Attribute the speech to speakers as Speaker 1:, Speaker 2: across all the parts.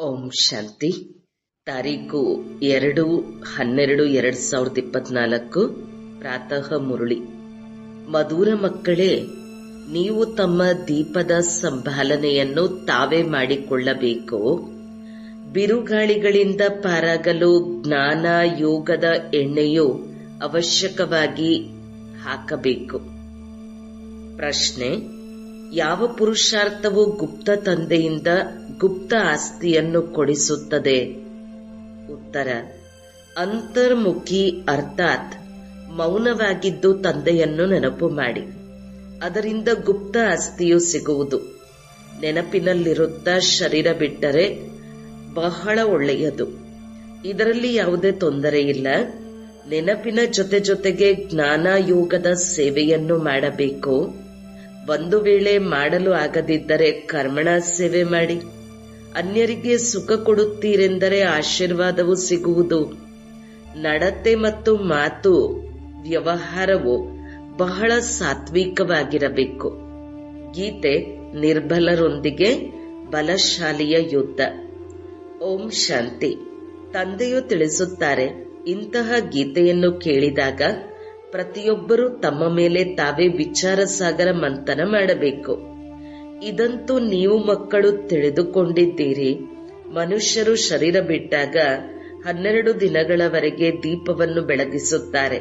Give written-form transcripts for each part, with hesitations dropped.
Speaker 1: ಓಂ ಶಾಂತಿ. ತಾರೀಕು 2/12/2024 ಪ್ರಾತಃ ಮುರುಳಿ. ಮಧುರ ಮಕ್ಕಳೇ, ನೀವು ತಮ್ಮ ದೀಪದ ಸಂಭಾಲನೆಯನ್ನು ತಾವೇ ಮಾಡಿಕೊಳ್ಳಬೇಕು. ಬಿರುಗಾಳಿಗಳಿಂದ ಪಾರಾಗಲು ಜ್ಞಾನ ಯೋಗದ ಎಣ್ಣೆಯು ಅವಶ್ಯಕವಾಗಿ ಹಾಕಬೇಕು. ಪ್ರಶ್ನೆ: ಯಾವ ಪುರುಷಾರ್ಥವು ಗುಪ್ತ ತಂದೆಯಿಂದ ಗುಪ್ತ ಆಸ್ತಿಯನ್ನು ಕೊಡಿಸುತ್ತದೆ? ಉತ್ತರ: ಅಂತರ್ಮುಖಿ ಅರ್ಥಾತ್ ಮೌನವಾಗಿದ್ದು ತಂದೆಯನ್ನು ನೆನಪು ಮಾಡಿ. ಅದರಿಂದ ಗುಪ್ತ ಆಸ್ತಿಯು ಸಿಗುವುದು. ನೆನಪಿನಲ್ಲಿರುತ್ತಾ ಶರೀರ ಬಿಟ್ಟರೆ ಬಹಳ ಒಳ್ಳೆಯದು. ಇದರಲ್ಲಿ ಯಾವುದೇ ತೊಂದರೆ ಇಲ್ಲ. ನೆನಪಿನ ಜೊತೆಗೆ ಜ್ಞಾನ ಯೋಗದ ಸೇವೆಯನ್ನು ಮಾಡಬೇಕು. ಒಂದು ವೇಳೆ ಮಾಡಲು ಆಗದಿದ್ದರೆ ಕರ್ಮಣ ಸೇವೆ ಮಾಡಿ. ಅನ್ಯರಿಗೆ ಸುಖ ಕೊಡುತ್ತೀರೆಂದರೆ ಆಶೀರ್ವಾದವು ಸಿಗುವುದು. ನಡತೆ ಮತ್ತು ಮಾತು ವ್ಯವಹಾರವು ಬಹಳ ಸಾತ್ವಿಕವಾಗಿರಬೇಕು. ಗೀತೆ ನಿರ್ಬಲರೊಂದಿಗೆ ಬಲಶಾಲಿಯ ಯುದ್ಧ. ಓಂ ಶಾಂತಿ. ತಂದೆಯು ತಿಳಿಸುತ್ತಾರೆ, ಇಂತಹ ಗೀತೆಯನ್ನು ಕೇಳಿದಾಗ ಪ್ರತಿಯೊಬ್ಬರೂ ತಮ್ಮ ಮೇಲೆ ತಾವೇ ವಿಚಾರ ಸಾಗರ ಮಂಥನ ಮಾಡಬೇಕು. ಇದಂತೂ ನೀವು ಮಕ್ಕಳು ತಿಳಿದುಕೊಂಡಿದ್ದೀರಿ. ಮನುಷ್ಯರು ಶರೀರ ಬಿಟ್ಟಾಗ 12 ದಿನಗಳವರೆಗೆ ದೀಪವನ್ನು ಬೆಳಗಿಸುತ್ತಾರೆ.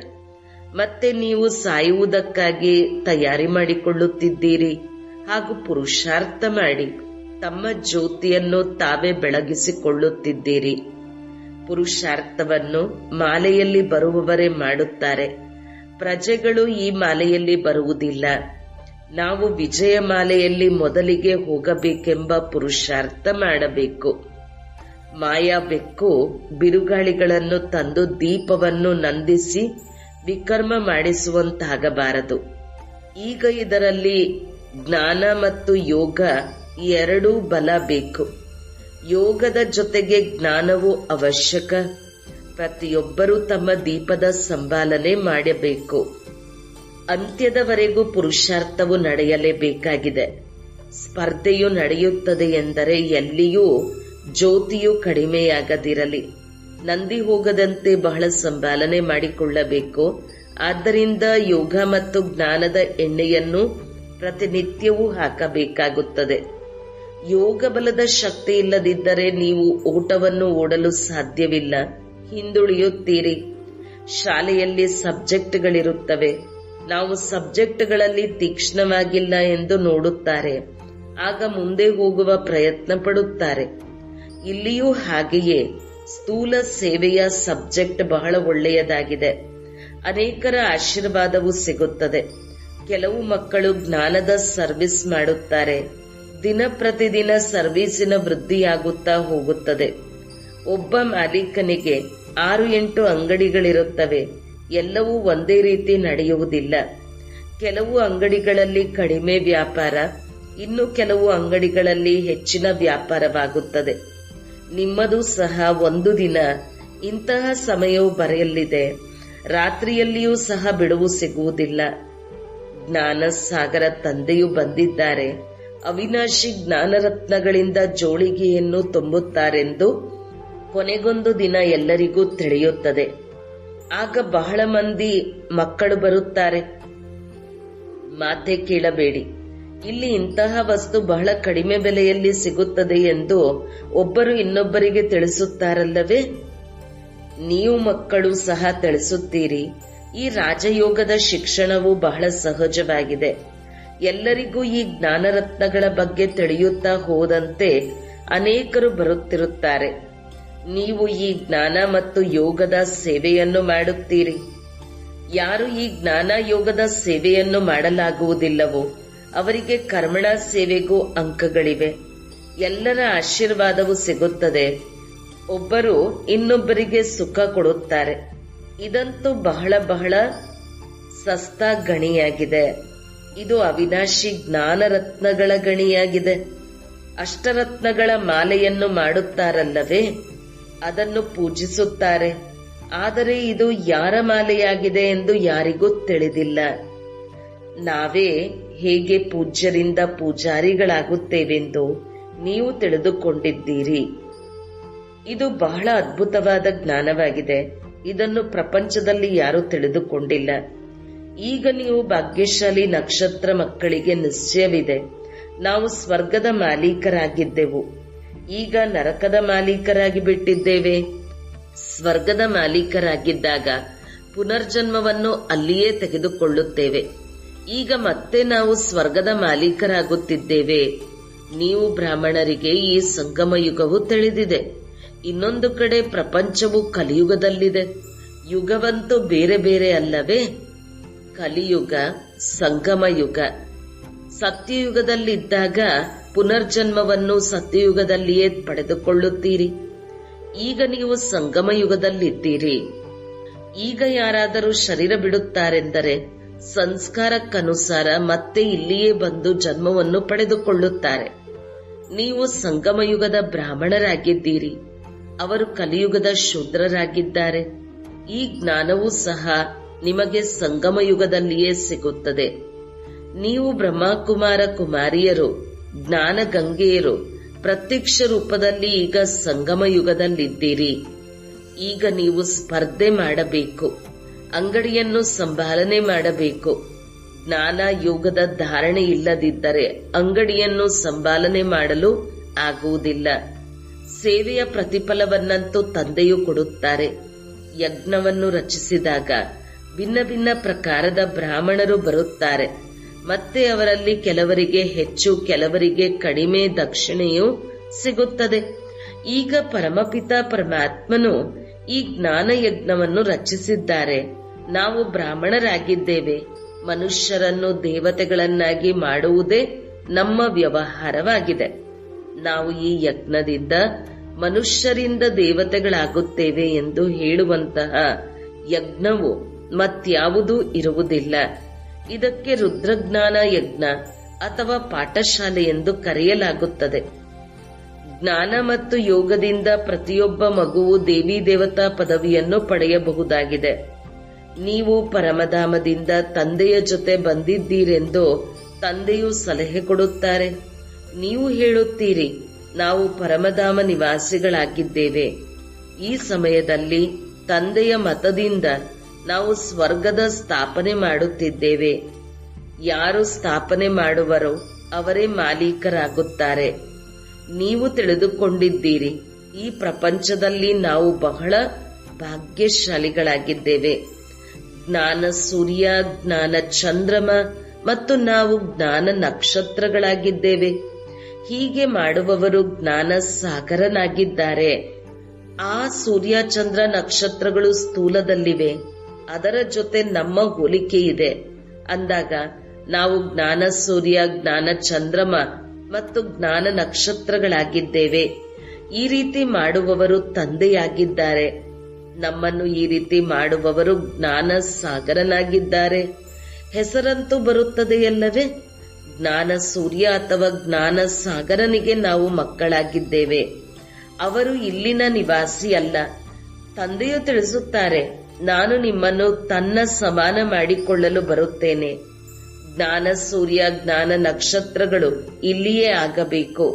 Speaker 1: ಮತ್ತೆ ನೀವು ಸಾಯುವುದಕ್ಕಾಗಿ ತಯಾರಿ ಮಾಡಿಕೊಳ್ಳುತ್ತಿದ್ದೀರಿ. ಹಾಗೂ ಪುರುಷಾರ್ಥ ಮಾಡಿ ತಮ್ಮ ಜ್ಯೋತಿಯನ್ನು ತಾವೇ ಬೆಳಗಿಸಿಕೊಳ್ಳುತ್ತಿದ್ದೀರಿ. ಪುರುಷಾರ್ಥವನ್ನು ಮಾಲೆಯಲ್ಲಿ ಬರುವವರೇ ಮಾಡುತ್ತಾರೆ. ಪ್ರಜೆಗಳು ಈ ಮಾಲೆಯಲ್ಲಿ ಬರುವುದಿಲ್ಲ. ನಾವು ವಿಜಯ ಮಾಲೆಯಲ್ಲಿ ಮೊದಲಿಗೆ ಹೋಗಬೇಕೆಂಬ ಪುರುಷಾರ್ಥ ಮಾಡಬೇಕು. ಮಾಯಾ ಬೆಕ್ಕು ಬಿರುಗಾಳಿಗಳನ್ನು ತಂದು ದೀಪವನ್ನು ನಂದಿಸಿ ವಿಕರ್ಮ ಮಾಡಿಸುವಂತಾಗಬಾರದು. ಈಗ ಇದರಲ್ಲಿ ಜ್ಞಾನ ಮತ್ತು ಯೋಗ ಎರಡೂ ಬಲ ಬೇಕು. ಯೋಗದ ಜೊತೆಗೆ ಜ್ಞಾನವು ಅವಶ್ಯಕ. ಪ್ರತಿಯೊಬ್ಬರೂ ತಮ್ಮ ದೀಪದ ಸಂಭಾಲನೆ ಮಾಡಬೇಕು. ಅಂತ್ಯದವರೆಗೂ ಪುರುಷಾರ್ಥವು ನಡೆಯಲೇಬೇಕಾಗಿದೆ. ಸ್ಪರ್ಧೆಯು ನಡೆಯುತ್ತದೆ ಎಂದರೆ ಎಲ್ಲಿಯೂ ಜ್ಯೋತಿಯು ಕಡಿಮೆಯಾಗದಿರಲಿ. ನಂದಿ ಹೋಗದಂತೆ ಬಹಳ ಸಂಭಾಲನೆ ಮಾಡಿಕೊಳ್ಳಬೇಕು. ಆದ್ದರಿಂದ ಯೋಗ ಮತ್ತು ಜ್ಞಾನದ ಎಣ್ಣೆಯನ್ನು ಪ್ರತಿನಿತ್ಯವೂ ಹಾಕಬೇಕಾಗುತ್ತದೆ. ಯೋಗ ಬಲದ ಶಕ್ತಿ ಇಲ್ಲದಿದ್ದರೆ ನೀವು ಓಟವನ್ನು ಓಡಲು ಸಾಧ್ಯವಿಲ್ಲ. ಹಿಂದುಳಿಯುತ್ತೀರಿ. ಶಾಲೆಯಲ್ಲಿ ಸಬ್ಜೆಕ್ಟ್ಗಳಿರುತ್ತವೆ. ನಾವು ಸಬ್ಜೆಕ್ಟ್ಗಳಲ್ಲಿ ತೀಕ್ಷ್ಣವಾಗಿಲ್ಲ ಎಂದು ನೋಡುತ್ತಾರೆ. ಆಗ ಮುಂದೆ ಹೋಗುವ ಪ್ರಯತ್ನ ಪಡುತ್ತಾರೆ. ಇಲ್ಲಿಯೂ ಹಾಗೆಯೇ ಸ್ಥೂಲ ಸೇವೆಯ ಸಬ್ಜೆಕ್ಟ್ ಬಹಳ ಒಳ್ಳೆಯದಾಗಿದೆ. ಅನೇಕರ ಆಶೀರ್ವಾದವೂ ಸಿಗುತ್ತದೆ. ಕೆಲವು ಮಕ್ಕಳು ಜ್ಞಾನದ ಸರ್ವಿಸ್ ಮಾಡುತ್ತಾರೆ. ದಿನ ಪ್ರತಿದಿನ ಸರ್ವೀಸಿನ ವೃದ್ಧಿಯಾಗುತ್ತಾ ಹೋಗುತ್ತದೆ. ಒಬ್ಬ ಮಾಲೀಕನಿಗೆ 6-8 ಅಂಗಡಿಗಳಿರುತ್ತವೆ. ಎಲ್ಲವೂ ಒಂದೇ ರೀತಿ ನಡೆಯುವುದಿಲ್ಲ. ಕೆಲವು ಅಂಗಡಿಗಳಲ್ಲಿ ಕಡಿಮೆ ವ್ಯಾಪಾರ, ಇನ್ನು ಕೆಲವು ಅಂಗಡಿಗಳಲ್ಲಿ ಹೆಚ್ಚಿನ ವ್ಯಾಪಾರವಾಗುತ್ತದೆ. ನಿಮ್ಮದು ಸಹ ಒಂದು ದಿನ ಇಂತಹ ಸಮಯವು ಬರೆಯಲಿದೆ. ರಾತ್ರಿಯಲ್ಲಿಯೂ ಸಹ ಬಿಡುವು ಸಿಗುವುದಿಲ್ಲ. ಜ್ಞಾನ ಸಾಗರ ತಂದೆಯು ಬಂದಿದ್ದಾರೆ. ಅವಿನಾಶಿ ಜ್ಞಾನರತ್ನಗಳಿಂದ ಜೋಳಿಗೆಯನ್ನು ತುಂಬುತ್ತಾರೆಂದು ಕೊನೆಗೊಂದು ದಿನ ಎಲ್ಲರಿಗೂ ತಿಳಿಯುತ್ತದೆ. ಆಗ ಬಹಳ ಮಂದಿ ಮಕ್ಕಳು ಬರುತ್ತಾರೆ. ಮಾತೆ ಕೇಳಬೇಡಿ, ಇಲ್ಲಿ ಇಂತಹ ವಸ್ತು ಬಹಳ ಕಡಿಮೆ ಬೆಲೆಯಲ್ಲಿ ಸಿಗುತ್ತದೆ ಎಂದು ಒಬ್ಬರು ಇನ್ನೊಬ್ಬರಿಗೆ ತಿಳಿಸುತ್ತಾರಲ್ಲವೇ? ನೀವು ಮಕ್ಕಳು ಸಹ ತಿಳಿಸುತ್ತೀರಿ. ಈ ರಾಜಯೋಗದ ಶಿಕ್ಷಣವು ಬಹಳ ಸಹಜವಾಗಿದೆ. ಎಲ್ಲರಿಗೂ ಈ ಜ್ಞಾನರತ್ನಗಳ ಬಗ್ಗೆ ತಿಳಿಯುತ್ತಾ ಹೋದಂತೆ ಅನೇಕರು ಬರುತ್ತಿರುತ್ತಾರೆ. ನೀವು ಈ ಜ್ಞಾನ ಮತ್ತು ಯೋಗದ ಸೇವೆಯನ್ನು ಮಾಡುತ್ತೀರಿ. ಯಾರು ಈ ಜ್ಞಾನ ಯೋಗದ ಸೇವೆಯನ್ನು ಮಾಡಲಾಗುವುದಿಲ್ಲವೋ ಅವರಿಗೆ ಕರ್ಮಣ ಸೇವೆಗೂ ಅಂಕಗಳಿವೆ. ಎಲ್ಲರ ಆಶೀರ್ವಾದವೂ ಸಿಗುತ್ತದೆ. ಒಬ್ಬರು ಇನ್ನೊಬ್ಬರಿಗೆ ಸುಖ ಕೊಡುತ್ತಾರೆ. ಇದಂತೂ ಬಹಳ ಸಸ್ತಾ ಗಣಿಯಾಗಿದೆ. ಇದು ಅವಿನಾಶಿ ಜ್ಞಾನರತ್ನಗಳ ಗಣಿಯಾಗಿದೆ. ಅಷ್ಟರತ್ನಗಳ ಮಾಲೆಯನ್ನು ಮಾಡುತ್ತಾರಲ್ಲವೇ, ಅದನ್ನು ಪೂಜಿಸುತ್ತಾರೆ. ಆದರೆ ಇದು ಯಾರ ಮಾಲೆಯಾಗಿದೆ ಎಂದು ಯಾರಿಗೂ ತಿಳಿದಿಲ್ಲ. ನಾವೇ ಹೇಗೆ ಪೂಜ್ಯರಿಂದ ಪೂಜಾರಿಗಳಾಗುತ್ತೇವೆಂದು ನೀವು ತಿಳಿದುಕೊಂಡಿದ್ದೀರಿ. ಇದು ಬಹಳ ಅದ್ಭುತವಾದ ಜ್ಞಾನವಾಗಿದೆ. ಇದನ್ನು ಪ್ರಪಂಚದಲ್ಲಿ ಯಾರೂ ತಿಳಿದುಕೊಂಡಿಲ್ಲ. ಈಗ ನೀವು ಭಾಗ್ಯಶಾಲಿ ನಕ್ಷತ್ರ ಮಕ್ಕಳಿಗೆ ನಿಶ್ಚಯವಿದೆ, ನಾವು ಸ್ವರ್ಗದ ಮಾಲೀಕರಾಗಿದ್ದೆವು, ಈಗ ನರಕದ ಮಾಲೀಕರಾಗಿ ಬಿಟ್ಟಿದ್ದೇವೆ. ಸ್ವರ್ಗದ ಮಾಲೀಕರಾಗಿದ್ದಾಗ ಪುನರ್ಜನ್ಮವನ್ನು ಅಲ್ಲಿಯೇ ತೆಗೆದುಕೊಳ್ಳುತ್ತೇವೆ. ಈಗ ಮತ್ತೆ ನಾವು ಸ್ವರ್ಗದ ಮಾಲೀಕರಾಗುತ್ತಿದ್ದೇವೆ. ನೀವು ಬ್ರಾಹ್ಮಣರಿಗೆ ಈ ಸಂಗಮ ಯುಗವು ತಿಳಿದಿದೆ. ಇನ್ನೊಂದು ಕಡೆ ಪ್ರಪಂಚವು ಕಲಿಯುಗದಲ್ಲಿದೆ. ಯುಗವಂತೂ ಬೇರೆ ಬೇರೆ ಅಲ್ಲವೇ? ಕಲಿಯುಗ, ಸಂಗಮ ಯುಗ. ಸತ್ಯಯುಗದಲ್ಲಿದ್ದಾಗ ಪುನರ್ಜನ್ಮವನ್ನು ಸತ್ಯಯುಗದಲ್ಲಿಯೇ ಪಡೆದುಕೊಳ್ಳುತ್ತೀರಿ. ಈಗ ನೀವು ಸಂಗಮ ಯುಗದಲ್ಲಿದ್ದೀರಿ. ಈಗ ಯಾರಾದರೂ ಶರೀರ ಬಿಡುತ್ತಾರೆಂದರೆ ಸಂಸ್ಕಾರಕ್ಕನುಸಾರ ಮತ್ತೆ ಇಲ್ಲಿಯೇ ಬಂದು ಜನ್ಮವನ್ನು ಪಡೆದುಕೊಳ್ಳುತ್ತಾರೆ. ನೀವು ಸಂಗಮ ಯುಗದ ಬ್ರಾಹ್ಮಣರಾಗಿದ್ದೀರಿ, ಅವರು ಕಲಿಯುಗದ ಶೂದ್ರರಾಗಿದ್ದಾರೆ. ಈ ಜ್ಞಾನವೂ ಸಹ ನಿಮಗೆ ಸಂಗಮ ಯುಗದಲ್ಲಿಯೇ ಸಿಗುತ್ತದೆ. ನೀವು ಬ್ರಹ್ಮಕುಮಾರ ಕುಮಾರಿಯರು, ಜ್ಞಾನ ಗಂಗೆಯರು ಪ್ರತ್ಯಕ್ಷ ರೂಪದಲ್ಲಿ ಈಗ ಸಂಗಮ ಯುಗದಲ್ಲಿದ್ದೀರಿ. ಈಗ ನೀವು ಸ್ಪರ್ಧೆ ಮಾಡಬೇಕು, ಅಂಗಡಿಯನ್ನು ಸಂಭಾಲನೆ ಮಾಡಬೇಕು. ಜ್ಞಾನ ಯೋಗದ ಧಾರಣೆ ಇಲ್ಲದಿದ್ದರೆ ಅಂಗಡಿಯನ್ನು ಸಂಭಾಲನೆ ಮಾಡಲು ಆಗುವುದಿಲ್ಲ. ಸೇವೆಯ ಪ್ರತಿಫಲವನ್ನಂತೂ ತಂದೆಯು ಕೊಡುತ್ತಾರೆ. ಯಜ್ಞವನ್ನು ರಚಿಸಿದಾಗ ಭಿನ್ನ ಭಿನ್ನ ಪ್ರಕಾರದ ಬ್ರಾಹ್ಮಣರು ಬರುತ್ತಾರೆ. ಮತ್ತೆ ಅವರಲ್ಲಿ ಕೆಲವರಿಗೆ ಹೆಚ್ಚು, ಕೆಲವರಿಗೆ ಕಡಿಮೆ ದಕ್ಷಿಣೆಯೂ ಸಿಗುತ್ತದೆ. ಈಗ ಪರಮಪಿತ ಪರಮಾತ್ಮನು ಈ ಜ್ಞಾನ ಯಜ್ಞವನ್ನು ರಚಿಸಿದ್ದಾರೆ. ನಾವು ಬ್ರಾಹ್ಮಣರಾಗಿದ್ದೇವೆ. ಮನುಷ್ಯರನ್ನು ದೇವತೆಗಳನ್ನಾಗಿ ಮಾಡುವುದೇ ನಮ್ಮ ವ್ಯವಹಾರವಾಗಿದೆ. ನಾವು ಈ ಯಜ್ಞದಿಂದ ಮನುಷ್ಯರಿಂದ ದೇವತೆಗಳಾಗುತ್ತೇವೆ ಎಂದು ಹೇಳುವಂತಹ ಯಜ್ಞವು ಮತ್ಯಾವುದೂ ಇರುವುದಿಲ್ಲ. ಇದಕ್ಕೆ ರುದ್ರಜ್ಞಾನ ಯಜ್ಞ ಅಥವಾ ಪಾಠಶಾಲೆ ಎಂದು ಕರೆಯಲಾಗುತ್ತದೆ. ಜ್ಞಾನ ಮತ್ತು ಯೋಗದಿಂದ ಪ್ರತಿಯೊಬ್ಬ ಮಗುವು ದೇವಿ ದೇವತಾ ಪದವಿಯನ್ನು ಪಡೆಯಬಹುದಾಗಿದೆ. ನೀವು ಪರಮಧಾಮದಿಂದ ತಂದೆಯ ಜೊತೆ ಬಂದಿದ್ದೀರೆಂದು ತಂದೆಯು ಸಲಹೆ ಕೊಡುತ್ತಾರೆ. ನೀವು ಹೇಳುತ್ತೀರಿ, ನಾವು ಪರಮಧಾಮ ನಿವಾಸಿಗಳಾಗಿದ್ದೇವೆ. ಈ ಸಮಯದಲ್ಲಿ ತಂದೆಯ ಮತದಿಂದ ನಾವು ಸ್ವರ್ಗದ ಸ್ಥಾಪನೆ ಮಾಡುತ್ತಿದ್ದೇವೆ. ಯಾರು ಸ್ಥಾಪನೆ ಮಾಡುವರೋ ಅವರೇ ಮಾಲೀಕರಾಗುತ್ತಾರೆ. ನೀವು ತಿಳಿದುಕೊಂಡಿದ್ದೀರಿ, ಈ ಪ್ರಪಂಚದಲ್ಲಿ ನಾವು ಬಹಳ ಭಾಗ್ಯಶಾಲಿಗಳಾಗಿದ್ದೇವೆ. ಜ್ಞಾನ ಸೂರ್ಯ, ಜ್ಞಾನ ಚಂದ್ರಮ ಮತ್ತು ನಾವು ಜ್ಞಾನ ನಕ್ಷತ್ರಗಳಾಗಿದ್ದೇವೆ. ಹೀಗೆ ಮಾಡುವವರು ಜ್ಞಾನ ಸಾಗರನಾಗಿದ್ದಾರೆ. ಆ ಸೂರ್ಯ ಚಂದ್ರ ನಕ್ಷತ್ರಗಳು ಸ್ಥೂಲದಲ್ಲಿವೆ, ಅದರ ಜೊತೆ ನಮ್ಮ ಹೋಲಿಕೆ ಇದೆ ಅಂದಾಗ ನಾವು ಜ್ಞಾನ ಸೂರ್ಯ, ಜ್ಞಾನ ಚಂದ್ರಮ ಮತ್ತು ಜ್ಞಾನ ನಕ್ಷತ್ರಗಳಾಗಿದ್ದೇವೆ. ಈ ರೀತಿ ಮಾಡುವವರು ತಂದೆಯಾಗಿದ್ದಾರೆ. ನಮ್ಮನ್ನು ಈ ರೀತಿ ಮಾಡುವವರು ಜ್ಞಾನ ಸಾಗರನಾಗಿದ್ದಾರೆ. ಹೆಸರಂತೂ ಬರುತ್ತದೆಯಲ್ಲವೇ? ಜ್ಞಾನ ಸೂರ್ಯ ಅಥವಾ ಜ್ಞಾನ ಸಾಗರನಿಗೆ ನಾವು ಮಕ್ಕಳಾಗಿದ್ದೇವೆ. ಅವರು ಇಲ್ಲಿನ ನಿವಾಸಿ ಅಲ್ಲ. ತಂದೆಯು ತಿಳಿಸುತ್ತಾರೆ, ನಾನು ನಿಮ್ಮನ್ನು ತನ್ನ ಸಮಾನ ಮಾಡಿಕೊಳ್ಳಲು ಬರುತ್ತೇನೆ. ಜ್ಞಾನ ಸೂರ್ಯ, ಜ್ಞಾನ ನಕ್ಷತ್ರಗಳು ಇಲ್ಲಿಯೇ ಆಗಬೇಕು.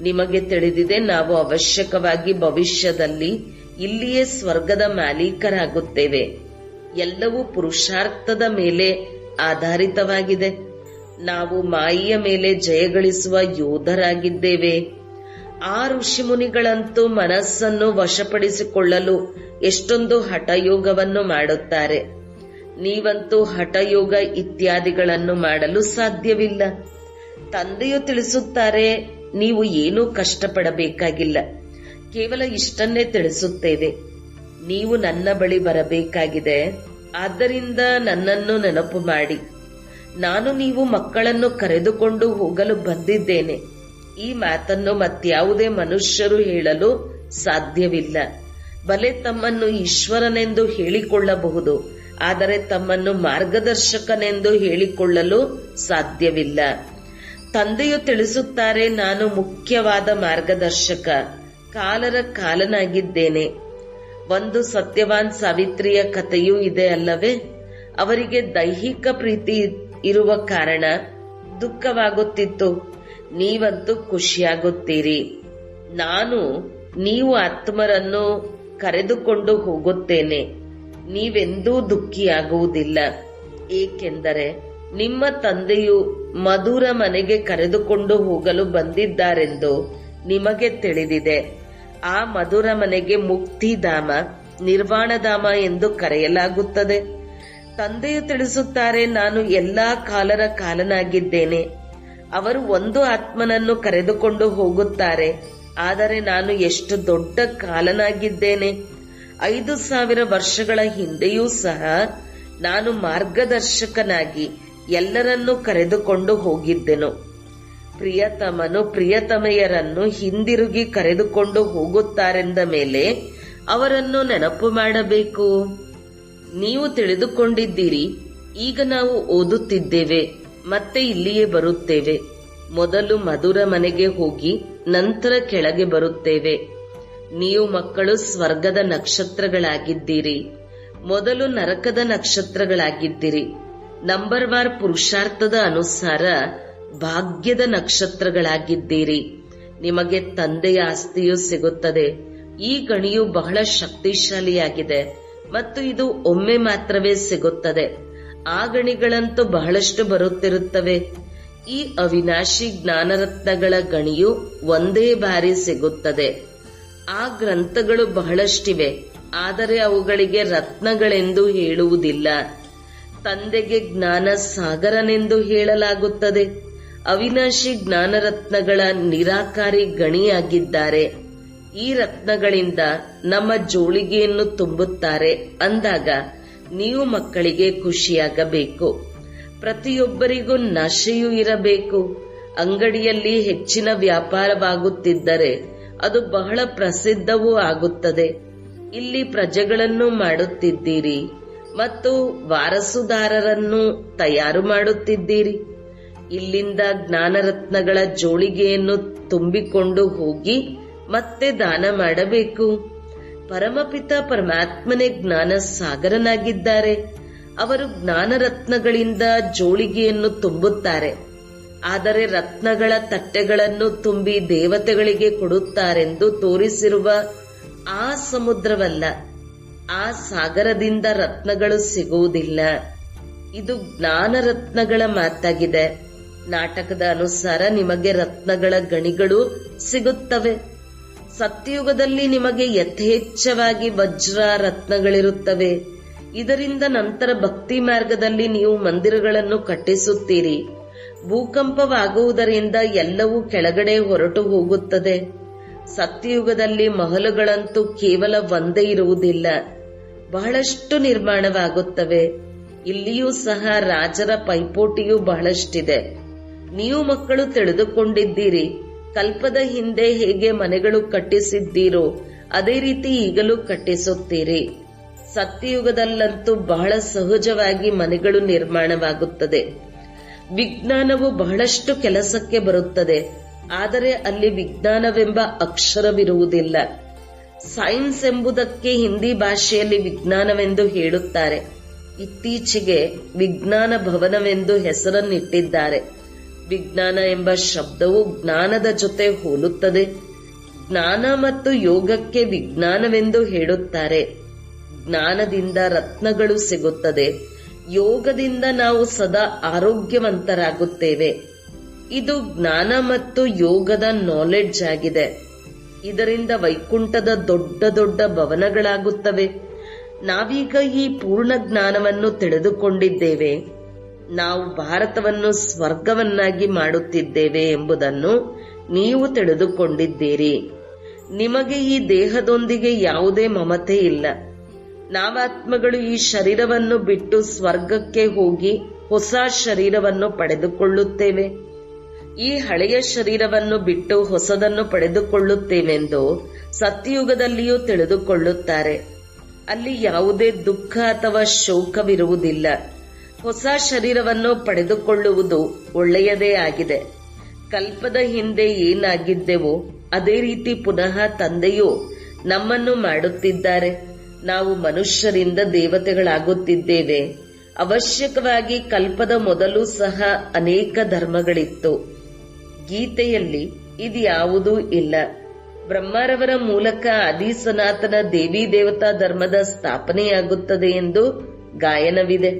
Speaker 1: ನಿಮಗೆ ತಿಳಿದಿದೆ, ನಾವು ಅವಶ್ಯಕವಾಗಿ ಭವಿಷ್ಯದಲ್ಲಿ ಇಲ್ಲಿಯೇ ಸ್ವರ್ಗದ ಮಾಲೀಕರಾಗುತ್ತೇವೆ. ಎಲ್ಲವೂ ಪುರುಷಾರ್ಥದ ಮೇಲೆ ಆಧಾರಿತವಾಗಿದೆ. ನಾವು ಮಾಯೆಯ ಮೇಲೆ ಜಯಗಳಿಸುವ ಯೋಧರಾಗಿದ್ದೇವೆ. ಆ ಋಷಿಮುನಿಗಳಂತೂ ಮನಸ್ಸನ್ನು ವಶಪಡಿಸಿಕೊಳ್ಳಲು ಎಷ್ಟೊಂದು ಹಠಯೋಗವನ್ನು ಮಾಡುತ್ತಾರೆ. ನೀವಂತೂ ಹಠಯೋಗ ಇತ್ಯಾದಿಗಳನ್ನು ಮಾಡಲು ಸಾಧ್ಯವಿಲ್ಲ. ತಂದೆಯು ತಿಳಿಸುತ್ತಾರೆ, ನೀವು ಏನೂ ಕಷ್ಟಪಡಬೇಕಾಗಿಲ್ಲ, ಕೇವಲ ಇಷ್ಟನ್ನೇ ತಿಳಿಸುತ್ತೇವೆ. ನೀವು ನನ್ನ ಬಳಿ ಬರಬೇಕಾಗಿದೆ, ಆದ್ದರಿಂದ ನನ್ನನ್ನು ನೆನಪು ಮಾಡಿ. ನಾನು ನೀವು ಮಕ್ಕಳನ್ನು ಕರೆದುಕೊಂಡು ಹೋಗಲು ಬಂದಿದ್ದೇನೆ. ಈ ಮಾತನ್ನು ಮತ್ಯಾವುದೇ ಮನುಷ್ಯರು ಹೇಳಲು ಸಾಧ್ಯವಿಲ್ಲ. ಬಲೆ ತಮ್ಮನ್ನು ಈಶ್ವರನೆಂದು ಹೇಳಿಕೊಳ್ಳಬಹುದು, ಆದರೆ ತಮ್ಮನ್ನು ಮಾರ್ಗದರ್ಶಕನೆಂದು ಹೇಳಿಕೊಳ್ಳಲು ಸಾಧ್ಯವಿಲ್ಲ. ತಂದೆಯು ತಿಳಿಸುತ್ತಾರೆ, ನಾನು ಮುಖ್ಯವಾದ ಮಾರ್ಗದರ್ಶಕ, ಕಾಲರ ಕಾಲನಾಗಿದ್ದೇನೆ. ಒಂದು ಸತ್ಯವಾನ್ ಸಾವಿತ್ರಿಯ ಕಥೆಯೂ ಇದೆ ಅಲ್ಲವೇ? ಅವರಿಗೆ ದೈಹಿಕ ಪ್ರೀತಿ ಇರುವ ಕಾರಣ ದುಃಖವಾಗುತ್ತಿತ್ತು. ನೀವಂತೂ ಖುಷಿಯಾಗುತ್ತೀರಿ. ನಾನು ನೀವು ಆತ್ಮರನ್ನು ಕರೆದುಕೊಂಡು ಹೋಗುತ್ತೇನೆ. ನೀವೆಂದೂ ದುಃಖಿಯಾಗುವುದಿಲ್ಲ, ಏಕೆಂದರೆ ನಿಮ್ಮ ತಂದೆಯು ಮಧುರ ಮನೆಗೆ ಕರೆದುಕೊಂಡು ಹೋಗಲು ಬಂದಿದ್ದಾರೆಂದು ನಿಮಗೆ ತಿಳಿದಿದೆ. ಆ ಮಧುರ ಮನೆಗೆ ಮುಕ್ತಿಧಾಮ, ನಿರ್ವಾಣಧಾಮ ಎಂದು ಕರೆಯಲಾಗುತ್ತದೆ. ತಂದೆಯು ತಿಳಿಸುತ್ತಾರೆ, ನಾನು ಎಲ್ಲಾ ಕಾಲರ ಕಾಲನಾಗಿದ್ದೇನೆ. ಅವರು ಒಂದು ಆತ್ಮನನ್ನು ಕರೆದುಕೊಂಡು ಹೋಗುತ್ತಾರೆ, ಆದರೆ ನಾನು ಎಷ್ಟು ದೊಡ್ಡ ಕಾಲನಾಗಿದ್ದೇನೆ. 5000 ವರ್ಷಗಳ ಹಿಂದೆಯೂ ಸಹ ನಾನು ಮಾರ್ಗದರ್ಶಕನಾಗಿ ಎಲ್ಲರನ್ನೂ ಕರೆದುಕೊಂಡು ಹೋಗಿದ್ದೆನು. ಪ್ರಿಯತಮನು ಪ್ರಿಯತಮೆಯರನ್ನು ಹಿಂದಿರುಗಿ ಕರೆದುಕೊಂಡು ಹೋಗುತ್ತಾರೆಂದ ಮೇಲೆ ಅವರನ್ನು ನೆನಪು ಮಾಡಬೇಕು. ನೀವು ತಿಳಿದುಕೊಂಡಿದ್ದೀರಿ, ಈಗ ನಾವು ಓದುತ್ತಿದ್ದೇವೆ, ಮತ್ತೆ ಇಲ್ಲಿಯೇ ಬರುತ್ತೇವೆ. ಮೊದಲು ಮಧುರ ಮನೆಗೆ ಹೋಗಿ ನಂತರ ಕೆಳಗೆ ಬರುತ್ತೇವೆ. ನೀವು ಮಕ್ಕಳು ಸ್ವರ್ಗದ ನಕ್ಷತ್ರಗಳಾಗಿದ್ದೀರಿ, ಮೊದಲು ನರಕದ ನಕ್ಷತ್ರಗಳಾಗಿದ್ದೀರಿ. ನಂಬರ್ವಾರ್ ಪುರುಷಾರ್ಥದ ಅನುಸಾರ ಭಾಗ್ಯದ ನಕ್ಷತ್ರಗಳಾಗಿದ್ದೀರಿ. ನಿಮಗೆ ತಂದೆಯ ಆಸ್ತಿಯೂ ಸಿಗುತ್ತದೆ. ಈ ಗಣಿಯು ಬಹಳ ಶಕ್ತಿಶಾಲಿಯಾಗಿದೆ ಮತ್ತು ಇದು ಒಮ್ಮೆ ಮಾತ್ರವೇ ಸಿಗುತ್ತದೆ. ಆ ಗಣಿಗಳಂತೂ ಬಹಳಷ್ಟು ಬರುತ್ತಿರುತ್ತವೆ. ಈ ಅವಿನಾಶಿ ಜ್ಞಾನರತ್ನಗಳ ಗಣಿಯು ಒಂದೇ ಬಾರಿ ಸಿಗುತ್ತದೆ. ಆ ಗ್ರಂಥಗಳು ಬಹಳಷ್ಟಿವೆ, ಆದರೆ ಅವುಗಳಿಗೆ ರತ್ನಗಳೆಂದು ಹೇಳುವುದಿಲ್ಲ. ತಂದೆಗೆ ಜ್ಞಾನ ಸಾಗರನೆಂದು ಹೇಳಲಾಗುತ್ತದೆ. ಅವಿನಾಶಿ ಜ್ಞಾನರತ್ನಗಳ ನಿರಾಕಾರಿ ಗಣಿಯಾಗಿದ್ದಾರೆ. ಈ ರತ್ನಗಳಿಂದ ನಮ್ಮ ಜೋಳಿಗೆಯನ್ನು ತುಂಬುತ್ತಾರೆ ಅಂದಾಗ ನೀವು ಮಕ್ಕಳಿಗೆ ಖುಷಿಯಾಗಬೇಕು. ಪ್ರತಿಯೊಬ್ಬರಿಗೂ ನಶೆಯೂ ಇರಬೇಕು. ಅಂಗಡಿಯಲ್ಲಿ ಹೆಚ್ಚಿನ ವ್ಯಾಪಾರವಾಗುತ್ತಿದ್ದರೆ ಅದು ಬಹಳ ಪ್ರಸಿದ್ಧವೂ ಆಗುತ್ತದೆ. ಇಲ್ಲಿ ಪ್ರಜೆಗಳನ್ನು ಮಾಡುತ್ತಿದ್ದೀರಿ ಮತ್ತು ವಾರಸುದಾರರನ್ನು ತಯಾರು ಮಾಡುತ್ತಿದ್ದೀರಿ. ಇಲ್ಲಿಂದ ಜ್ಞಾನರತ್ನಗಳ ಜೋಳಿಗೆಯನ್ನು ತುಂಬಿಕೊಂಡು ಹೋಗಿ ಮತ್ತೆ ದಾನ ಮಾಡಬೇಕು. ಪರಮಪಿತ ಪರಮಾತ್ಮನೇ ಜ್ಞಾನ ಸಾಗರನಾಗಿದ್ದಾರೆ. ಅವರು ಜ್ಞಾನರತ್ನಗಳಿಂದ ಜೋಳಿಗೆಯನ್ನು ತುಂಬುತ್ತಾರೆ, ಆದರೆ ರತ್ನಗಳ ತಟ್ಟೆಗಳನ್ನು ತುಂಬಿ ದೇವತೆಗಳಿಗೆ ಕೊಡುತ್ತಾರೆಂದು ತೋರಿಸಿರುವ ಆ ಸಮುದ್ರವಲ್ಲ. ಆ ಸಾಗರದಿಂದ ರತ್ನಗಳು ಸಿಗುವುದಿಲ್ಲ. ಇದು ಜ್ಞಾನರತ್ನಗಳ ಮಾತಾಗಿದೆ. ನಾಟಕದ ಅನುಸಾರ ನಿಮಗೆ ರತ್ನಗಳ ಗಣಿಗಳು ಸಿಗುತ್ತವೆ. ಸತ್ಯಯುಗದಲ್ಲಿ ನಿಮಗೆ ಯಥೇಚ್ಛವಾಗಿ ವಜ್ರ ರತ್ನಗಳಿರುತ್ತವೆ. ಇದರಿಂದ ನಂತರ ಭಕ್ತಿ ಮಾರ್ಗದಲ್ಲಿ ನೀವು ಮಂದಿರಗಳನ್ನು ಕಟ್ಟಿಸುತ್ತೀರಿ. ಭೂಕಂಪವಾಗುವುದರಿಂದ ಎಲ್ಲವೂ ಕೆಳಗಡೆ ಹೊರಟು ಹೋಗುತ್ತದೆ. ಸತ್ಯಯುಗದಲ್ಲಿ ಮಹಲುಗಳಂತೂ ಕೇವಲ ಒಂದೇ ಇರುವುದಿಲ್ಲ, ಬಹಳಷ್ಟು ನಿರ್ಮಾಣವಾಗುತ್ತವೆ. ಇಲ್ಲಿಯೂ ಸಹ ರಾಜರ ಪೈಪೋಟಿಯೂ ಬಹಳಷ್ಟಿದೆ. ನೀವು ಮಕ್ಕಳು ತಿಳಿದುಕೊಂಡಿದ್ದೀರಿ, ಕಲ್ಪದ ಹಿಂದೆ ಹೇಗೆ ಮನೆಗಳು ಕಟ್ಟಿಸಿದ್ದೀರೋ ಅದೇ ರೀತಿ ಈಗಲೂ ಕಟ್ಟಿಸುತ್ತೀರಿ. ಸತ್ಯಯುಗದಲ್ಲಂತೂ ಬಹಳ ಸಹಜವಾಗಿ ಮನೆಗಳು ನಿರ್ಮಾಣವಾಗುತ್ತದೆ. ವಿಜ್ಞಾನವು ಬಹಳಷ್ಟು ಕೆಲಸಕ್ಕೆ ಬರುತ್ತದೆ, ಆದರೆ ಅಲ್ಲಿ ವಿಜ್ಞಾನವೆಂಬ ಅಕ್ಷರವಿರುವುದಿಲ್ಲ. ಸೈನ್ಸ್ ಎಂಬುದಕ್ಕೆ ಹಿಂದಿ ಭಾಷೆಯಲ್ಲಿ ವಿಜ್ಞಾನವೆಂದು ಹೇಳುತ್ತಾರೆ. ಇತ್ತೀಚೆಗೆ ವಿಜ್ಞಾನ ಭವನವೆಂದು ಹೆಸರನ್ನಿಟ್ಟಿದ್ದಾರೆ. ವಿಜ್ಞಾನ ಎಂಬ ಶಬ್ದವು ಜ್ಞಾನದ ಜೊತೆ ಹೋಲುತ್ತದೆ. ಜ್ಞಾನ ಮತ್ತು ಯೋಗಕ್ಕೆ ವಿಜ್ಞಾನವೆಂದು ಹೇಳುತ್ತಾರೆ. ಜ್ಞಾನದಿಂದ ರತ್ನಗಳು ಸಿಗುತ್ತದೆ. ಯೋಗದಿಂದ ನಾವು ಸದಾ ಆರೋಗ್ಯವಂತರಾಗುತ್ತೇವೆ. ಇದು ಜ್ಞಾನ ಮತ್ತು ಯೋಗದ ನಾಲೆಡ್ಜ್ ಆಗಿದೆ. ಇದರಿಂದ ವೈಕುಂಠದ ದೊಡ್ಡ ದೊಡ್ಡ ಭವನಗಳಾಗುತ್ತವೆ. ನಾವೀಗ ಈ ಪೂರ್ಣ ಜ್ಞಾನವನ್ನು ತಿಳಿದುಕೊಂಡಿದ್ದೇವೆ. ನಾವು ಭಾರತವನ್ನು ಸ್ವರ್ಗವನ್ನಾಗಿ ಮಾಡುತ್ತಿದ್ದೇವೆ ಎಂಬುದನ್ನು ನೀವು ತಿಳಿದುಕೊಂಡಿದ್ದೀರಿ. ನಿಮಗೆ ಈ ದೇಹದೊಂದಿಗೆ ಯಾವುದೇ ಮಮತೆ ಇಲ್ಲ. ನಾವಾತ್ಮಗಳು ಈ ಶರೀರವನ್ನು ಬಿಟ್ಟು ಸ್ವರ್ಗಕ್ಕೆ ಹೋಗಿ ಹೊಸ ಶರೀರವನ್ನು ಪಡೆದುಕೊಳ್ಳುತ್ತೇವೆ. ಈ ಹಳೆಯ ಶರೀರವನ್ನು ಬಿಟ್ಟು ಹೊಸದನ್ನು ಪಡೆದುಕೊಳ್ಳುತ್ತೇವೆಂದು ಸತ್ಯಯುಗದಲ್ಲಿಯೂ ತಿಳಿದುಕೊಳ್ಳುತ್ತಾರೆ. ಅಲ್ಲಿ ಯಾವುದೇ ದುಃಖ ಅಥವಾ ಶೋಕವಿರುವುದಿಲ್ಲ. ಹೊಸ ಶರೀರವನ್ನು ಪಡೆದುಕೊಳ್ಳುವುದು ಒಳ್ಳೆಯದೇ ಆಗಿದೆ. ಕಲ್ಪದ ಹಿಂದೆ ಏನಾಗಿದ್ದೆವೋ ಅದೇ ರೀತಿ ಪುನಃ ತಂದೆಯು ನಮ್ಮನ್ನು ಮಾಡುತ್ತಿದ್ದಾರೆ. ನಾವು ಮನುಷ್ಯರಿಂದ ದೇವತೆಗಳಾಗುತ್ತಿದ್ದೇವೆ. ಅವಶ್ಯಕವಾಗಿ ಕಲ್ಪದ ಮೊದಲು ಸಹ ಅನೇಕ ಧರ್ಮಗಳಿತ್ತು. ಗೀತೆಯಲ್ಲಿ ಇದ್ಯಾವುದೂ ಇಲ್ಲ. ಬ್ರಹ್ಮರವರ ಮೂಲಕ ಆದಿ ಸನಾತನ ದೇವಿ ದೇವತಾ ಧರ್ಮದ ಸ್ಥಾಪನೆಯಾಗುತ್ತದೆ ಎಂದು ಗಾಯನವಿದೆ.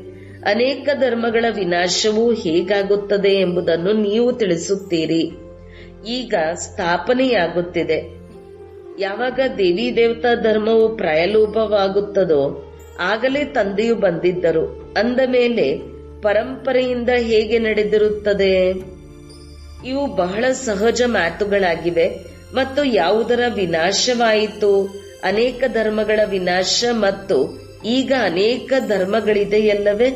Speaker 1: ಅನೇಕ ಧರ್ಮಗಳ ವಿನಾಶವೂ ಹೇಗಾಗುತ್ತದೆ ಎಂಬುದನ್ನು ನೀವು ತಿಳಿಸುತ್ತೀರಿ. ಈಗ ಸ್ಥಾಪನೆಯಾಗುತ್ತಿದೆ. ಯಾವಾಗ ದೇವಿ ದೇವತಾ ಧರ್ಮವು ಪ್ರಾಯಲೋಪವಾಗುತ್ತದೋ ಆಗಲೇ ತಂದೆಯು ಬಂದಿದ್ದರು. ಅಂದ ಮೇಲೆ ಪರಂಪರೆಯಿಂದ ಹೇಗೆ ನಡೆದಿರುತ್ತದೆ? ಇವು ಬಹಳ ಸಹಜ ಮಾತುಗಳಾಗಿವೆ. ಮತ್ತು ಯಾವುದರ ವಿನಾಶವಾಯಿತು? ಅನೇಕ ಧರ್ಮಗಳ ವಿನಾಶ. ಮತ್ತು ಈಗ ಅನೇಕ ಧರ್ಮಗಳಿದೆಯಲ್ಲವೇ?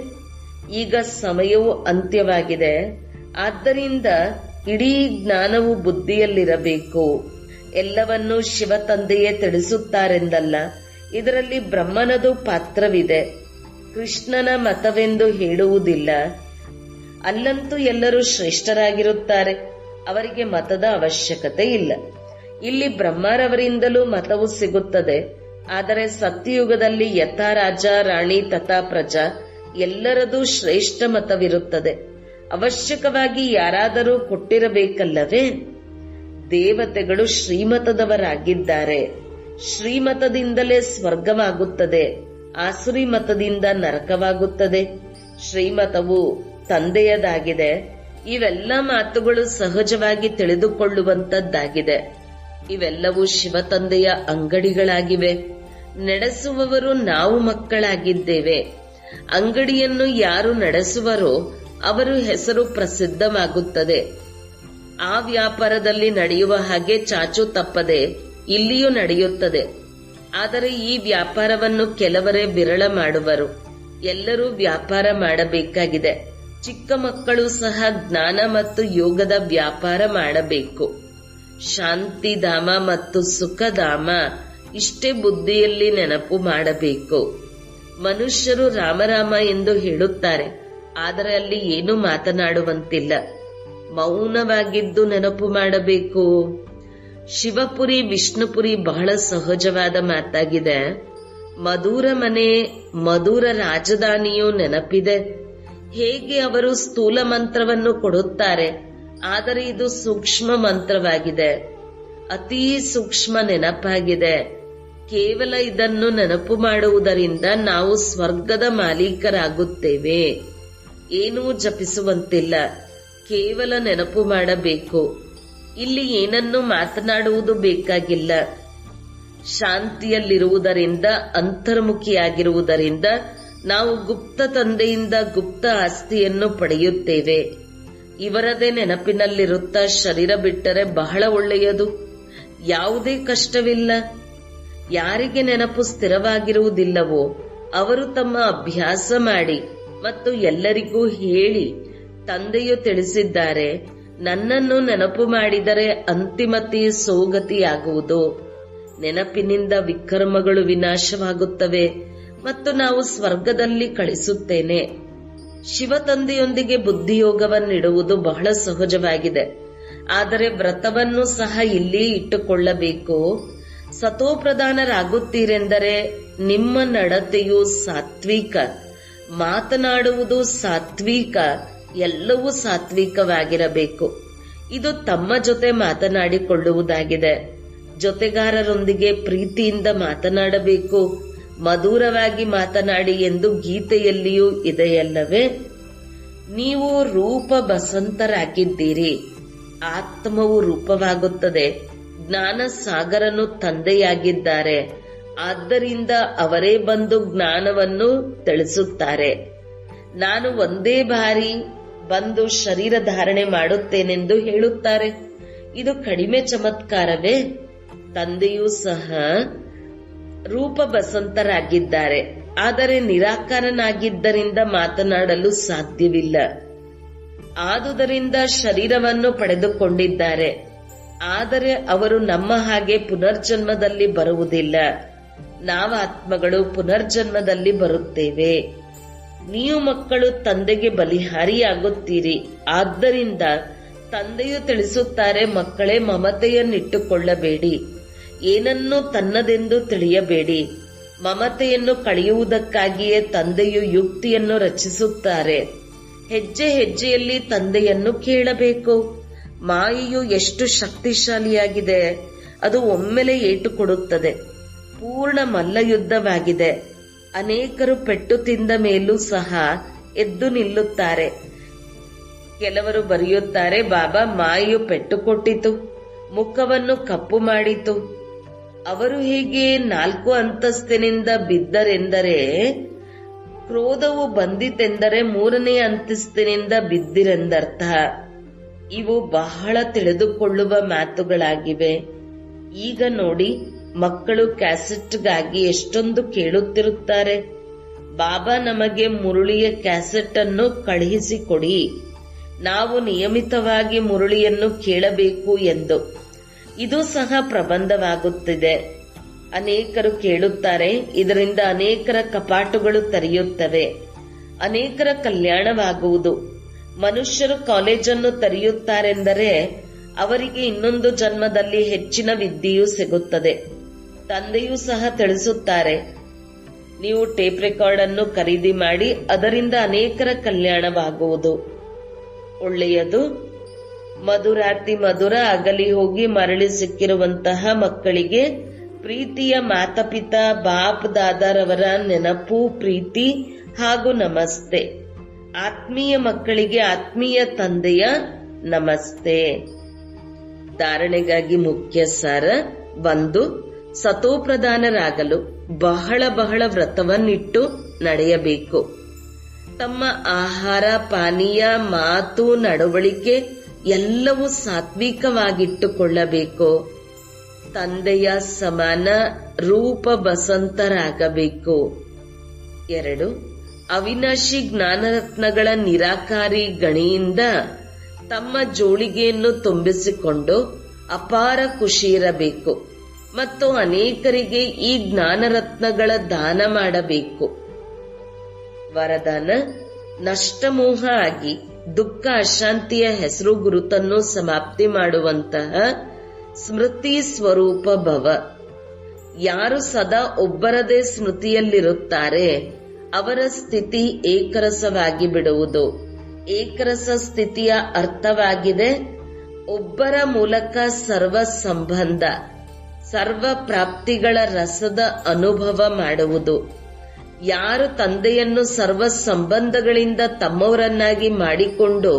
Speaker 1: ಈಗ ಸಮಯವು ಅಂತ್ಯವಾಗಿದೆ. ಆದ್ದರಿಂದ ಇಡೀ ಜ್ಞಾನವು ಬುದ್ಧಿಯಲ್ಲಿರಬೇಕು. ಎಲ್ಲವನ್ನೂ ಶಿವ ತಂದೆಯೇ ತಿಳಿಸುತ್ತಾರೆಂದಲ್ಲ, ಇದರಲ್ಲಿ ಬ್ರಹ್ಮನದು ಪಾತ್ರವಿದೆ. ಕೃಷ್ಣನ ಮತವೆಂದು ಹೇಳುವುದಿಲ್ಲ. ಅಲ್ಲಂತೂ ಎಲ್ಲರೂ ಶ್ರೇಷ್ಠರಾಗಿರುತ್ತಾರೆ, ಅವರಿಗೆ ಮತದ ಅವಶ್ಯಕತೆ ಇಲ್ಲ. ಇಲ್ಲಿ ಬ್ರಹ್ಮರವರಿಂದಲೂ ಮತವು ಸಿಗುತ್ತದೆ. ಆದರೆ ಸತ್ಯಯುಗದಲ್ಲಿ ಯಥಾ ರಾಜ ರಾಣಿ ತಥಾ ಪ್ರಜಾ ಎಲ್ಲರದೂ ಶ್ರೇಷ್ಠ ಮತವಿರುತ್ತದೆ. ಅವಶ್ಯಕವಾಗಿ ಯಾರಾದರೂ ಕೊಟ್ಟಿರಬೇಕಲ್ಲವೇ? ದೇವತೆಗಳು ಶ್ರೀಮತದವರಾಗಿದ್ದಾರೆ. ಶ್ರೀಮತದಿಂದಲೇ ಸ್ವರ್ಗವಾಗುತ್ತದೆ, ಆಸುರಿ ಮತದಿಂದ ನರಕವಾಗುತ್ತದೆ. ಶ್ರೀಮತವು ತಂದೆಯದಾಗಿದೆ. ಇವೆಲ್ಲ ಮಾತುಗಳು ಸಹಜವಾಗಿ ತಿಳಿದುಕೊಳ್ಳುವಂತದ್ದಾಗಿದೆ. ಇವೆಲ್ಲವೂ ಶಿವ ತಂದೆಯ ಅಂಗಡಿಗಳಾಗಿವೆ. ನಡೆಸುವವರು ನಾವು ಮಕ್ಕಳಾಗಿದ್ದೇವೆ. ಅಂಗಡಿಯನ್ನು ಯಾರು ನಡೆಸುವರೋ ಅವರು ಹೆಸರು ಪ್ರಸಿದ್ಧವಾಗುತ್ತದೆ. ಆ ವ್ಯಾಪಾರದಲ್ಲಿ ನಡೆಯುವ ಹಾಗೆ ಚಾಚು ತಪ್ಪದೆ ಇಲ್ಲಿಯೂ ನಡೆಯುತ್ತದೆ. ಆದರೆ ಈ ವ್ಯಾಪಾರವನ್ನು ಕೆಲವರೇ ವಿರಳ ಮಾಡುವರು. ಎಲ್ಲರೂ ವ್ಯಾಪಾರ ಮಾಡಬೇಕಾಗಿದೆ. ಚಿಕ್ಕ ಮಕ್ಕಳು ಸಹ ಜ್ಞಾನ ಮತ್ತು ಯೋಗದ ವ್ಯಾಪಾರ ಮಾಡಬೇಕು. ಶಾಂತಿಧಾಮ ಮತ್ತು ಸುಖಧಾಮ ಇಷ್ಟೇ ಬುದ್ಧಿಯಲ್ಲಿ ನೆನಪು ಮಾಡಬೇಕು. ಮನುಷ್ಯರು ರಾಮರಾಮ ಎಂದು ಹೇಳುತ್ತಾರೆ, ಆದರೆ ಅಲ್ಲಿ ಏನು ಮಾತನಾಡುವಂತಿಲ್ಲ. ಮೌನವಾಗಿದ್ದು ನೆನಪು ಮಾಡಬೇಕು. ಶಿವಪುರಿ ವಿಷ್ಣುಪುರಿ ಬಹಳ ಸಹಜವಾದ ಮಾತಾಗಿದೆ. ಮಧುರ ಮನೆ, ಮಧುರ ರಾಜಧಾನಿಯು ನೆನಪಿದೆ. ಹೇಗೆ ಅವರು ಸ್ಥೂಲ ಮಂತ್ರವನ್ನು ಕೊಡುತ್ತಾರೆ, ಆದರೆ ಇದು ಸೂಕ್ಷ್ಮ ಮಂತ್ರವಾಗಿದೆ. ಅತೀ ಸೂಕ್ಷ್ಮ ನೆನಪಾಗಿದೆ. ಕೇವಲ ಇದನ್ನು ನೆನಪು ಮಾಡುವುದರಿಂದ ನಾವು ಸ್ವರ್ಗದ ಮಾಲೀಕರಾಗುತ್ತೇವೆ. ಏನೂ ಜಪಿಸುವಂತಿಲ್ಲ, ಕೇವಲ ನೆನಪು ಮಾಡಬೇಕು. ಇಲ್ಲಿ ಏನನ್ನು ಮಾತನಾಡುವುದು ಬೇಕಾಗಿಲ್ಲ. ಶಾಂತಿಯಲ್ಲಿರುವುದರಿಂದ, ಅಂತರ್ಮುಖಿಯಾಗಿರುವುದರಿಂದ ನಾವು ಗುಪ್ತ ತಂದೆಯಿಂದ ಗುಪ್ತ ಆಸ್ತಿಯನ್ನು ಪಡೆಯುತ್ತೇವೆ. ಇವರದೇ ನೆನಪಿನಲ್ಲಿರುತ್ತಾ ಶರೀರ ಬಿಟ್ಟರೆ ಬಹಳ ಒಳ್ಳೆಯದು. ಯಾವುದೇ ಕಷ್ಟವಿಲ್ಲ. ಯಾರಿಗೆ ನೆನಪು ಸ್ಥಿರವಾಗಿರುವುದಿಲ್ಲವೋ ಅವರು ತಮ್ಮ ಅಭ್ಯಾಸ ಮಾಡಿ ಮತ್ತು ಎಲ್ಲರಿಗೂ ಹೇಳಿ. ತಂದೆಯು ತಿಳಿಸಿದ್ದಾರೆ, ನನ್ನನ್ನು ನೆನಪು ಮಾಡಿದರೆ ಅಂತಿಮತಿ ಸೋಗತಿಯಾಗುವುದು. ನೆನಪಿನಿಂದ ವಿಕರ್ಮಗಳು ವಿನಾಶವಾಗುತ್ತವೆ ಮತ್ತು ನಾವು ಸ್ವರ್ಗದಲ್ಲಿ ಕಳಿಸುತ್ತೇನೆ. ಶಿವ ತಂದೆಯೊಂದಿಗೆ ಬುದ್ಧಿಯೋಗವನ್ನಿಡುವುದು ಬಹಳ ಸಹಜವಾಗಿದೆ. ಆದರೆ ವ್ರತವನ್ನು ಸಹ ಇಲ್ಲಿ ಇಟ್ಟುಕೊಳ್ಳಬೇಕು. ಸತೋಪ್ರಧಾನರಾಗುತ್ತೀರೆಂದರೆ ನಿಮ್ಮ ನಡತೆಯು ಸಾತ್ವಿಕ, ಮಾತನಾಡುವುದು ಸಾತ್ವಿಕ, ಎಲ್ಲವೂ ಸಾತ್ವಿಕವಾಗಿರಬೇಕು. ಇದು ತಮ್ಮ ಜೊತೆ ಮಾತನಾಡಿಕೊಳ್ಳುವುದಾಗಿದೆ. ಜೊತೆಗಾರರೊಂದಿಗೆ ಪ್ರೀತಿಯಿಂದ ಮಾತನಾಡಬೇಕು. ಮಧುರವಾಗಿ ಮಾತನಾಡಿ ಎಂದು ಗೀತೆಯಲ್ಲಿಯೂ ಇದೆಯಲ್ಲವೇ? ನೀವು ರೂಪ ಬಸಂತರಾಗಿದ್ದೀರಿ. ಆತ್ಮವು ರೂಪವಾಗುತ್ತದೆ. ಜ್ಞಾನ ಸಾಗರನು ತಂದೆಯಾಗಿದ್ದಾರೆ. ಆದ್ದರಿಂದ ಅವರೇ ಬಂದು ಜ್ಞಾನವನ್ನು ತಿಳಿಸುತ್ತಾರೆ. ನಾನು ಒಂದೇ ಬಾರಿ ಬಂದು ಶರೀರ ಧಾರಣೆ ಮಾಡುತ್ತೇನೆಂದು ಹೇಳುತ್ತಾರೆ. ಇದು ಕಡಿಮೆ ಚಮತ್ಕಾರವೇ? ತಂದೆಯೂ ಸಹ ರೂಪ ಬಸಂತರಾಗಿದ್ದಾರೆ. ಆದರೆ ನಿರಾಕಾರನಾಗಿದ್ದರಿಂದ ಮಾತನಾಡಲು ಸಾಧ್ಯವಿಲ್ಲ. ಆದುದರಿಂದ ಶರೀರವನ್ನು ಪಡೆದುಕೊಂಡಿದ್ದಾರೆ. ಆದರೆ ಅವರು ನಮ್ಮ ಹಾಗೆ ಪುನರ್ಜನ್ಮದಲ್ಲಿ ಬರುವುದಿಲ್ಲ. ನಾವಾತ್ಮಗಳು ಪುನರ್ಜನ್ಮದಲ್ಲಿ ಬರುತ್ತೇವೆ. ನೀವು ಮಕ್ಕಳು ತಂದೆಗೆ ಬಲಿಹಾರಿಯಾಗುತ್ತೀರಿ. ಆದ್ದರಿಂದ ತಂದೆಯು ತಿಳಿಸುತ್ತಾರೆ, ಮಕ್ಕಳೇ ಮಮತೆಯನ್ನಿಟ್ಟುಕೊಳ್ಳಬೇಡಿ. ಏನನ್ನೂ ತನ್ನದೆಂದು ತಿಳಿಯಬೇಡಿ. ಮಮತೆಯನ್ನು ಕಳೆಯುವುದಕ್ಕಾಗಿಯೇ ತಂದೆಯು ಯುಕ್ತಿಯನ್ನು ರಚಿಸುತ್ತಾರೆ. ಹೆಜ್ಜೆ ಹೆಜ್ಜೆಯಲ್ಲಿ ತಂದೆಯನ್ನು ಕೇಳಬೇಕು. ಮಾಯೆಯು ಎಷ್ಟು ಶಕ್ತಿಶಾಲಿಯಾಗಿದೆ. ಅದು ಒಮ್ಮೆಲೆ ಏಟು ಕೊಡುತ್ತದೆ. ಪೂರ್ಣ ಮಲ್ಲಯುದ್ಧವಾಗಿದೆ. ಅನೇಕರು ಪೆಟ್ಟು ತಿಂದ ಮೇಲೂ ಸಹ ಎದ್ದು ನಿಲ್ಲುತ್ತಾರೆ. ಕೆಲವರು ಬರೆಯುತ್ತಾರೆ, ಬಾಬಾ ಮಾಯು ಪೆಟ್ಟು ಕೊಟ್ಟಿತು, ಮುಖವನ್ನು ಕಪ್ಪು ಮಾಡಿತು. ಅವರು ಹೀಗೆ 4 ಅಂತಸ್ತಿನಿಂದ ಬಿದ್ದರೆಂದರೆ, ಕ್ರೋಧವು ಬಂದಿತೆಂದರೆ 3ನೇ ಅಂತಸ್ತಿನಿಂದ ಬಿದ್ದಿರೆಂದರ್ಥ. ಇವು ಬಹಳ ತಿಳಿದುಕೊಳ್ಳುವ ಮಾತುಗಳಾಗಿವೆ. ಈಗ ನೋಡಿ, ಮಕ್ಕಳು ಕ್ಯಾಸೆಟ್ಗಾಗಿ ಎಷ್ಟೊಂದು ಕೇಳುತ್ತಿರುತ್ತಾರೆ. ಬಾಬಾ ನಮಗೆ ಮುರುಳಿಯ ಕ್ಯಾಸೆಟ್ ಅನ್ನು ಕಳುಹಿಸಿಕೊಡಿ, ನಾವು ನಿಯಮಿತವಾಗಿ ಮುರುಳಿಯನ್ನು ಕೇಳಬೇಕು ಎಂದು. ಇದು ಸಹ ಪ್ರಬಂಧವಾಗುತ್ತಿದೆ. ಅನೇಕರು ಕೇಳುತ್ತಾರೆ. ಇದರಿಂದ ಅನೇಕರ ಕಪಾಟುಗಳು ತೆರೆಯುತ್ತವೆ, ಅನೇಕರ ಕಲ್ಯಾಣವಾಗುವುದು. ಮನುಷ್ಯರು ಕಾಲೇಜನ್ನು ತೆರೆಯುತ್ತಾರೆಂದರೆ ಅವರಿಗೆ ಇನ್ನೊಂದು ಜನ್ಮದಲ್ಲಿ ಹೆಚ್ಚಿನ ವಿದ್ಯೆಯೂ ಸಿಗುತ್ತದೆ. ತಂದೆಯೂ ಸಹ ತಿಳಿಸುತ್ತಾರೆ, ನೀವು ಟೇಪ್ ರೆಕಾರ್ಡ್ ಅನ್ನು ಖರೀದಿ ಮಾಡಿ, ಅದರಿಂದ ಅನೇಕರ ಕಲ್ಯಾಣವಾಗುವುದು. ಒಳ್ಳೆಯದು. ಮಧುರಾತಿ ಮಧುರ ಅಗಲಿ ಹೋಗಿ ಮರಳಿ ಸಿಕ್ಕಿರುವಂತಹ ಮಕ್ಕಳಿಗೆ ಪ್ರೀತಿಯ ಮಾತಾಪಿತಾ ಬಾಪ್ ದಾದಾರವರ ನೆನಪು, ಪ್ರೀತಿ ಹಾಗೂ ನಮಸ್ತೆ. ಆತ್ಮೀಯ ಮಕ್ಕಳಿಗೆ ಆತ್ಮೀಯ ತಂದೆಯ ನಮಸ್ತೆ. ಧಾರಣೆಗಾಗಿ ಮುಖ್ಯ ಸಾರ: 1. ಸತೋಪ್ರಧಾನರಾಗಲು ಬಹಳ ವ್ರತವನ್ನಿಟ್ಟು ನಡೆಯಬೇಕು. ತಮ್ಮ ಆಹಾರ, ಪಾನೀಯ, ಮಾತು, ನಡವಳಿಕೆ ಎಲ್ಲವೂ ಸಾತ್ವಿಕವಾಗಿಟ್ಟುಕೊಳ್ಳಬೇಕು. ತಂದೆಯ ಸಮಾನ ರೂಪ ಬಸಂತರಾಗಬೇಕು. 2. ಅವಿನಾಶಿ ಜ್ಞಾನರತ್ನಗಳ ನಿರಾಕಾರಿ ಗಣಿಯಿಂದ ತಮ್ಮ ಜೋಳಿಗೆಯನ್ನು ತುಂಬಿಸಿಕೊಂಡು ಅಪಾರ ಖುಷಿಯಿರಬೇಕು ಮತ್ತು ಅನೇಕರಿಗೆ ಈ ಜ್ಞಾನರತ್ನಗಳ ದಾನ ಮಾಡಬೇಕು. ವರದಾನ: ನಷ್ಟಮೋಹ ಆಗಿ ದುಃಖ ಅಶಾಂತಿಯ ಹೆಸರು ಗುರುತನ್ನು ಸಮಾಪ್ತಿ ಮಾಡುವಂತಹ ಸ್ಮೃತಿ ಸ್ವರೂಪ ಭವ. ಯಾರು ಸದಾ ಒಬ್ಬರದೇ ಸ್ಮೃತಿಯಲ್ಲಿರುತ್ತಾರೆ ಅವರ ಸ್ಥಿತಿ ಏಕರಸವಾಗಿ ಬಿಡುವುದು. ಏಕರಸ ಸ್ಥಿತಿಯ ಅರ್ಥವಾಗಿದೆ ಒಬ್ಬರ ಮೂಲಕ ಸರ್ವ ಸಂಬಂಧ, ಸರ್ವ ಪ್ರಾಪ್ತಿಗಳ ರಸದ ಅನುಭವ ಮಾಡುವುದು. ಯಾರು ತಂದೆಯನ್ನು ಸರ್ವ ಸಂಬಂಧಗಳಿಂದ ತಮ್ಮವರನ್ನಾಗಿ ಮಾಡಿಕೊಂಡು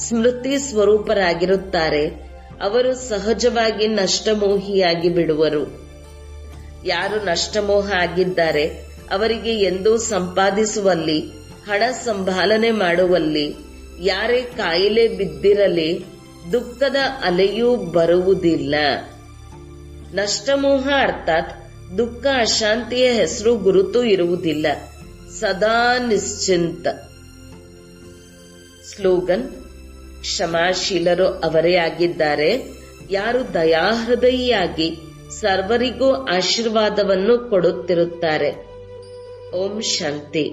Speaker 1: ಸ್ಮೃತಿ ಸ್ವರೂಪರಾಗಿರುತ್ತಾರೆ ಅವರು ಸಹಜವಾಗಿ ನಷ್ಟಮೋಹಿಯಾಗಿ ಬಿಡುವರು. ಯಾರು ನಷ್ಟಮೋಹ ಆಗಿದ್ದಾರೆ ಅವರಿಗೆ ಎಂದೂ ಸಂಪಾದಿಸುವಲ್ಲಿ, ಹಣ ಸಂಭಾಲನೆ ಮಾಡುವಲ್ಲಿ, ಯಾರೇ ಕಾಯಿಲೆ ಬಿದ್ದಿರಲಿ ದುಃಖದ ಅಲೆಯೂ ಬರುವುದಿಲ್ಲ. ನಷ್ಟಮೋಹ ಅರ್ಥಾತ್ ದುಃಖ ಅಶಾಂತಿಯ ಹೆಸರು ಗುರುತು ಇರುವುದಿಲ್ಲ. ಸದಾ ನಿಶ್ಚಿಂತ. ಸ್ಲೋಗನ್: ಕ್ಷಮಾಶೀಲರು ಅವರೇ ಆಗಿದ್ದಾರೆ ಯಾರು ದಯಾಹೃದಯಿಯಾಗಿ ಸರ್ವರಿಗೂ ಆಶೀರ್ವಾದವನ್ನು ಕೊಡುತ್ತಿರುತ್ತಾರೆ. ಓಂ ಶಾಂತಿ.